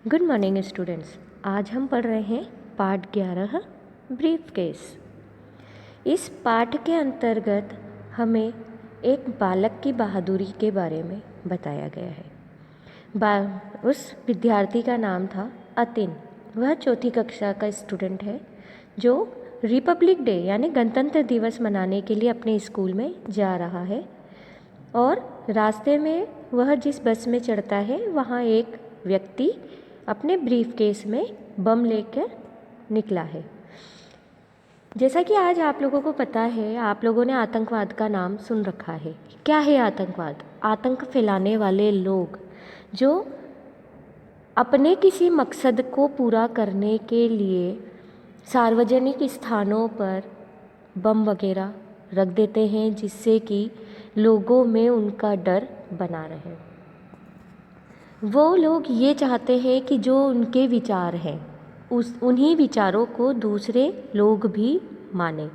Good morning students. आज हम पढ़ रहे हैं पाठ 11 ब्रीफकेस। इस पाठ के अंतर्गत हमें एक बालक की बहादुरी के बारे में बताया गया है। उस विद्यार्थी का नाम था अतिन। वह चौथी कक्षा का स्टूडेंट है जो रिपब्लिक डे यानी गणतंत्र दिवस मनाने के लिए अपने स्कूल में जा रहा है और रास्ते में वह जिस बस में चढ़ता है वहाँ एक व्यक्ति अपने ब्रीफकेस में बम लेकर निकला है। जैसा कि आज आप लोगों को पता है, आप लोगों ने आतंकवाद का नाम सुन रखा है। क्या है आतंकवाद? आतंक फैलाने वाले लोग जो अपने किसी मकसद को पूरा करने के लिए सार्वजनिक स्थानों पर बम वगैरह रख देते हैं, जिससे कि लोगों में उनका डर बना रहे। वो लोग ये चाहते हैं कि जो उनके विचार हैं उन्हीं विचारों को दूसरे लोग भी माने।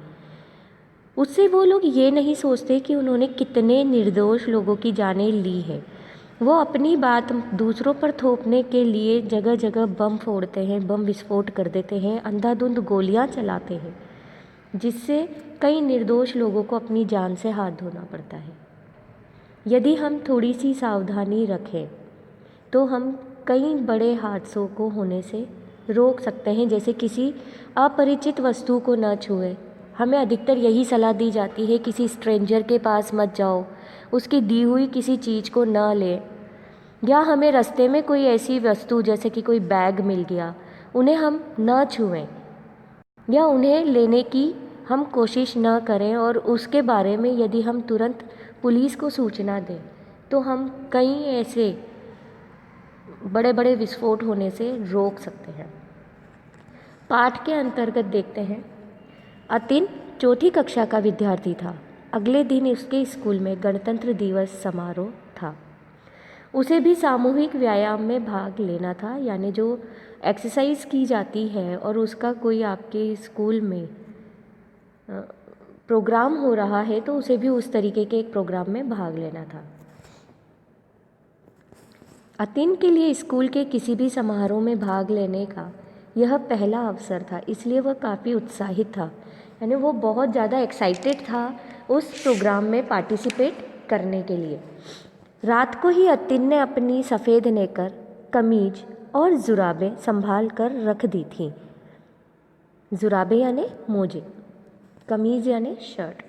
उससे वो लोग ये नहीं सोचते कि उन्होंने कितने निर्दोष लोगों की जानें ली है। वो अपनी बात दूसरों पर थोपने के लिए जगह जगह बम फोड़ते हैं, बम विस्फोट कर देते हैं, अंधाधुंध गोलियां चलाते हैं, जिससे कई निर्दोष लोगों को अपनी जान से हाथ धोना पड़ता है। यदि हम थोड़ी सी सावधानी रखें तो हम कई बड़े हादसों को होने से रोक सकते हैं। जैसे किसी अपरिचित वस्तु को न छुएं। हमें अधिकतर यही सलाह दी जाती है, किसी स्ट्रेंजर के पास मत जाओ, उसकी दी हुई किसी चीज़ को न लें, या हमें रास्ते में कोई ऐसी वस्तु जैसे कि कोई बैग मिल गया, उन्हें हम न छुएं या उन्हें लेने की हम कोशिश न करें। और उसके बारे में यदि हम तुरंत पुलिस को सूचना दें तो हम कई ऐसे बड़े बड़े विस्फोट होने से रोक सकते हैं। पाठ के अंतर्गत देखते हैं, अतिन चौथी कक्षा का विद्यार्थी था। अगले दिन उसके स्कूल में गणतंत्र दिवस समारोह था। उसे भी सामूहिक व्यायाम में भाग लेना था, यानी जो एक्सरसाइज की जाती है और उसका कोई आपके स्कूल में प्रोग्राम हो रहा है तो उसे भी उस तरीके के एक प्रोग्राम में भाग लेना था। अतिन के लिए स्कूल के किसी भी समारोह में भाग लेने का यह पहला अवसर था, इसलिए वह काफ़ी उत्साहित था, यानी वो बहुत ज़्यादा एक्साइटेड था उस प्रोग्राम में पार्टिसिपेट करने के लिए। रात को ही अतिन ने अपनी सफ़ेद नेकर, कमीज और जुराबें संभाल कर रख दी थीं। जुराबें यानी मोजे, कमीज यानी शर्ट।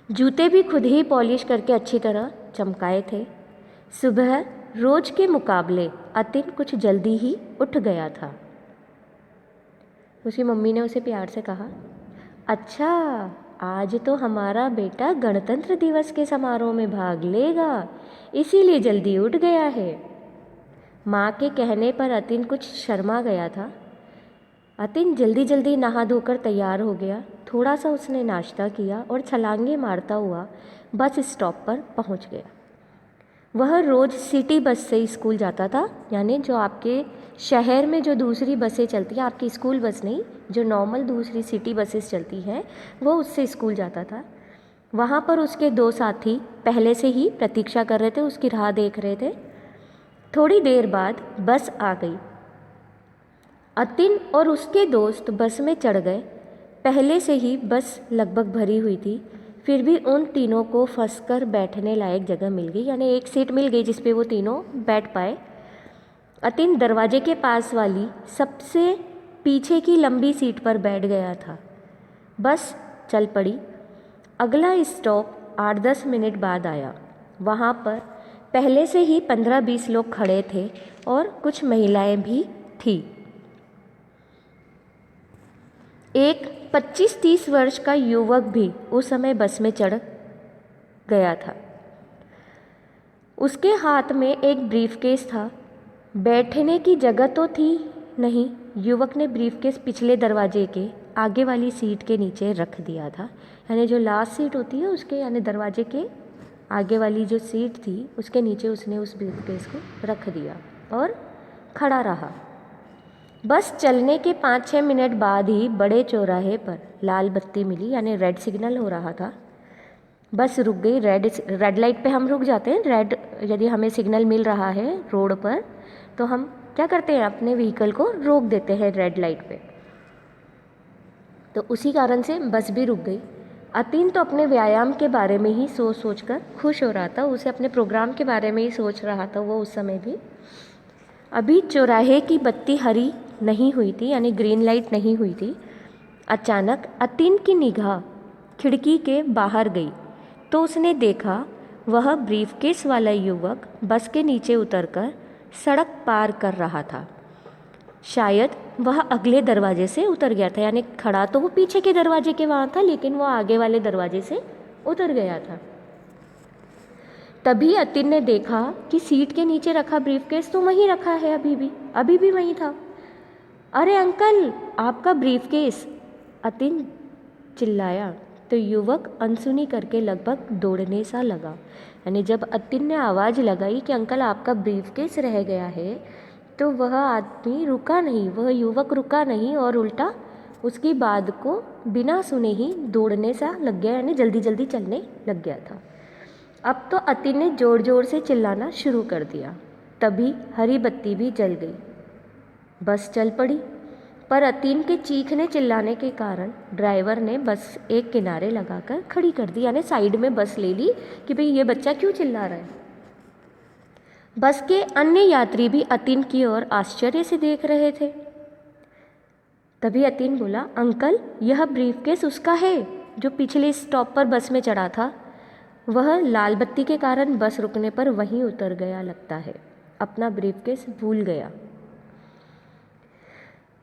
जूते भी खुद ही पॉलिश करके अच्छी तरह चमकाए थे। सुबह रोज के मुकाबले अतिन कुछ जल्दी ही उठ गया था। उसकी मम्मी ने उसे प्यार से कहा, अच्छा, आज तो हमारा बेटा गणतंत्र दिवस के समारोह में भाग लेगा, इसीलिए जल्दी उठ गया है। माँ के कहने पर अतिन कुछ शर्मा गया था। अतिन जल्दी जल्दी नहा धोकर तैयार हो गया। थोड़ा सा उसने नाश्ता किया और छलांगे मारता हुआ बस स्टॉप पर पहुँच गया। वह रोज़ सिटी बस से स्कूल जाता था, यानी जो आपके शहर में जो दूसरी बसें चलती हैं, आपकी स्कूल बस नहीं, जो नॉर्मल दूसरी सिटी बसेस चलती हैं, वो उससे स्कूल जाता था। वहाँ पर उसके दो साथी पहले से ही प्रतीक्षा कर रहे थे, उसकी राह देख रहे थे। थोड़ी देर बाद बस आ गई। अतिन और उसके दोस्त बस में चढ़ गए। पहले से ही बस लगभग भरी हुई थी, फिर भी उन तीनों को फंसकर बैठने लायक जगह मिल गई, यानी एक सीट मिल गई जिस पे वो तीनों बैठ पाए। अतिन दरवाजे के पास वाली सबसे पीछे की लंबी सीट पर बैठ गया था। बस चल पड़ी। अगला स्टॉप 8-10 मिनट बाद आया। वहाँ पर पहले से ही 15-20 लोग खड़े थे और कुछ महिलाएं भी थी। एक 25-30 वर्ष का युवक भी उस समय बस में चढ़ गया था। उसके हाथ में एक ब्रीफकेस था। बैठने की जगह तो थी नहीं। युवक ने ब्रीफकेस पिछले दरवाजे के आगे वाली सीट के नीचे रख दिया था, यानी जो लास्ट सीट होती है उसके, यानी दरवाजे के आगे वाली जो सीट थी उसके नीचे उसने उस ब्रीफकेस को रख दिया और खड़ा रहा। बस चलने के 5-6 मिनट बाद ही बड़े चौराहे पर लाल बत्ती मिली, यानी रेड सिग्नल हो रहा था। बस रुक गई। रेड लाइट पे हम रुक जाते हैं। रेड यदि हमें सिग्नल मिल रहा है रोड पर तो हम क्या करते हैं, अपने व्हीकल को रोक देते हैं रेड लाइट पे। तो उसी कारण से बस भी रुक गई। अतीन तो अपने व्यायाम के बारे में ही सोच सोच कर खुश हो रहा था, उसे अपने प्रोग्राम के बारे में ही सोच रहा था वो उस समय भी। अभी चौराहे की बत्ती हरी नहीं हुई थी, यानी ग्रीन लाइट नहीं हुई थी। अचानक अतीन की निगाह खिड़की के बाहर गई तो उसने देखा वह ब्रीफकेस वाला युवक बस के नीचे उतरकर सड़क पार कर रहा था। शायद वह अगले दरवाजे से उतर गया था, यानी खड़ा तो वो पीछे के दरवाजे के वहाँ था, लेकिन वो आगे वाले दरवाजे से उतर गया था। तभी अतीन ने देखा कि सीट के नीचे रखा ब्रीफकेस तो वहीं रखा है, अभी भी वहीं था। अरे अंकल, आपका ब्रीफकेस, अतीन चिल्लाया तो युवक अनसुनी करके लगभग दौड़ने सा लगा। यानी जब अतीन ने आवाज़ लगाई कि अंकल आपका ब्रीफकेस रह गया है, तो वह आदमी रुका नहीं, वह युवक रुका नहीं और उल्टा उसकी बात को बिना सुने ही दौड़ने सा लग गया, यानी जल्दी जल्दी चलने लग गया था। अब तो अतीन ने ज़ोर ज़ोर से चिल्लाना शुरू कर दिया। तभी हरी बत्ती भी जल गई, बस चल पड़ी। पर अतीन के चीखने चिल्लाने के कारण ड्राइवर ने बस एक किनारे लगाकर खड़ी कर दी, यानी साइड में बस ले ली कि भाई ये बच्चा क्यों चिल्ला रहा है। बस के अन्य यात्री भी अतीन की ओर आश्चर्य से देख रहे थे। तभी अतीन बोला, अंकल यह ब्रीफकेस उसका है जो पिछले स्टॉप पर बस में चढ़ा था। वह लाल बत्ती के कारण बस रुकने पर वहीं उतर गया लगता है, अपना ब्रीफकेस भूल गया।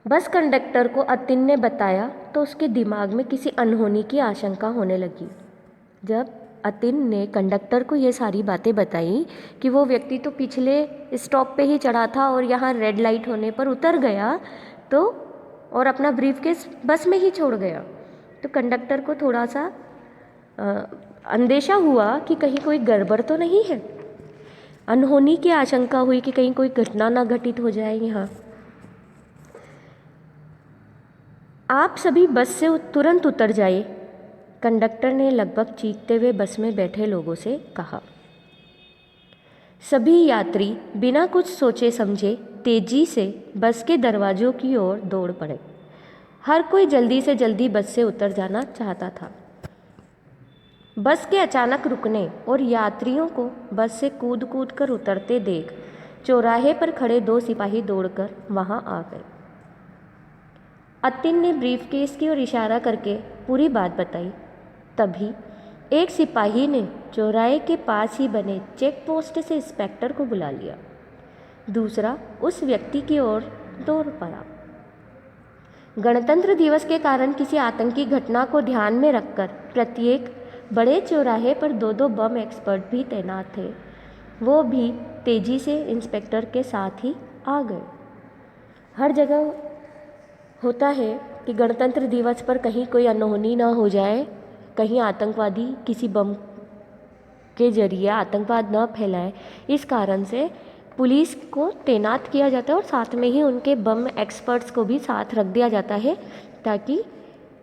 बस कंडक्टर को अतीन ने बताया तो उसके दिमाग में किसी अनहोनी की आशंका होने लगी। जब अतीन ने कंडक्टर को ये सारी बातें बताई कि वो व्यक्ति तो पिछले स्टॉप पे ही चढ़ा था और यहाँ रेड लाइट होने पर उतर गया, तो और अपना ब्रीफकेस बस में ही छोड़ गया, तो कंडक्टर को थोड़ा सा अंदेशा हुआ कि कहीं कोई गड़बड़ तो नहीं है। अनहोनी की आशंका हुई कि कहीं कोई घटना ना घटित हो जाए यहाँ। आप सभी बस से तुरंत उतर जाइए, कंडक्टर ने लगभग चीखते हुए बस में बैठे लोगों से कहा। सभी यात्री बिना कुछ सोचे समझे तेजी से बस के दरवाजों की ओर दौड़ पड़े। हर कोई जल्दी से जल्दी बस से उतर जाना चाहता था। बस के अचानक रुकने और यात्रियों को बस से कूद कूद कर उतरते देख चौराहे पर खड़े 2 सिपाही दौड़कर वहां आ गए। अतीन ने ब्रीफकेस की ओर इशारा करके पूरी बात बताई। तभी एक सिपाही ने चौराहे के पास ही बने चेक पोस्ट से इंस्पेक्टर को बुला लिया। दूसरा उस व्यक्ति की ओर दौड़ पड़ा। गणतंत्र दिवस के कारण किसी आतंकी घटना को ध्यान में रखकर प्रत्येक बड़े चौराहे पर 2-2 बम एक्सपर्ट भी तैनात थे। वो भी तेजी से इंस्पेक्टर के साथ ही आ गए। हर जगह होता है कि गणतंत्र दिवस पर कहीं कोई अनहोनी ना हो जाए, कहीं आतंकवादी किसी बम के जरिए आतंकवाद न फैलाए, इस कारण से पुलिस को तैनात किया जाता है और साथ में ही उनके बम एक्सपर्ट्स को भी साथ रख दिया जाता है, ताकि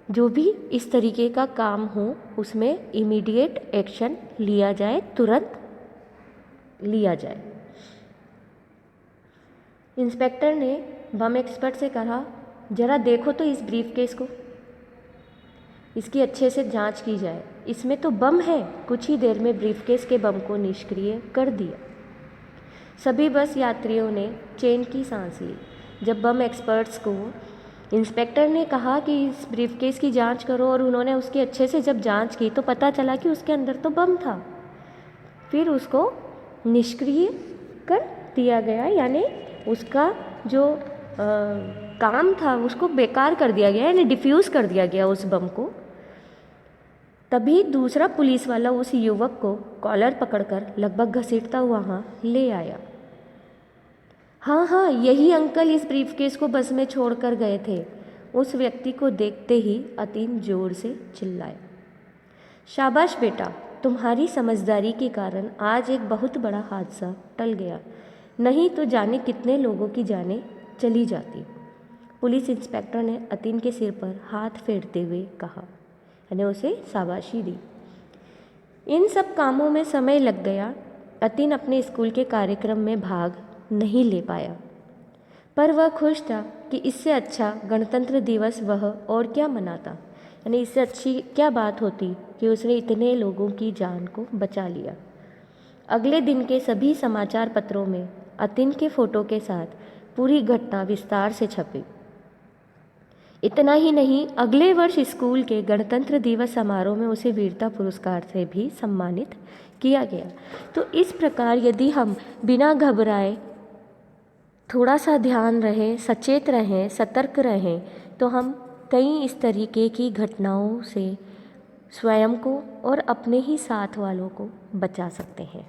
जो भी इस तरीके का काम हो उसमें इमीडिएट एक्शन लिया जाए, तुरंत लिया जाए। इंस्पेक्टर ने बम एक्सपर्ट से कहा, जरा देखो तो इस ब्रीफकेस को, इसकी अच्छे से जांच की जाए, इसमें तो बम है। कुछ ही देर में ब्रीफकेस के बम को निष्क्रिय कर दिया। सभी बस यात्रियों ने चैन की सांस ली। जब बम एक्सपर्ट्स को इंस्पेक्टर ने कहा कि इस ब्रीफकेस की जांच करो और उन्होंने उसकी अच्छे से जब जांच की तो पता चला कि उसके अंदर तो बम था। फिर उसको निष्क्रिय कर दिया गया, यानी उसका जो काम था उसको बेकार कर दिया गया, यानी डिफ्यूज़ कर दिया गया उस बम को। तभी दूसरा पुलिस वाला उस युवक को कॉलर पकड़कर लगभग घसीटता हुआ वहाँ ले आया। हाँ, यही अंकल इस ब्रीफकेस को बस में छोड़कर गए थे। उस व्यक्ति को देखते ही अतीन जोर से चिल्लाया। शाबाश बेटा, तुम्हारी समझदारी के कारण आज एक बहुत बड़ा हादसा टल गया, नहीं तो जाने कितने लोगों की जानें चली जाती। पुलिस इंस्पेक्टर ने अतीन के सिर पर हाथ फेरते हुए कहा, यानी उसे शाबाशी दी। इन सब कामों में समय लग गया। अतीन अपने स्कूल के कार्यक्रम में भाग नहीं ले पाया, पर वह खुश था कि इससे अच्छा गणतंत्र दिवस वह और क्या मनाता। यानी इससे अच्छी क्या बात होती कि उसने इतने लोगों की जान को बचा लिया। अगले दिन के सभी समाचार पत्रों में अतिन के फोटो के साथ पूरी घटना विस्तार से छपी। इतना ही नहीं, अगले वर्ष स्कूल के गणतंत्र दिवस समारोह में उसे वीरता पुरस्कार से भी सम्मानित किया गया। तो इस प्रकार यदि हम बिना घबराए थोड़ा सा ध्यान रहें, सचेत रहें, सतर्क रहें, तो हम कई इस तरीके की घटनाओं से स्वयं को और अपने ही साथ वालों को बचा सकते हैं।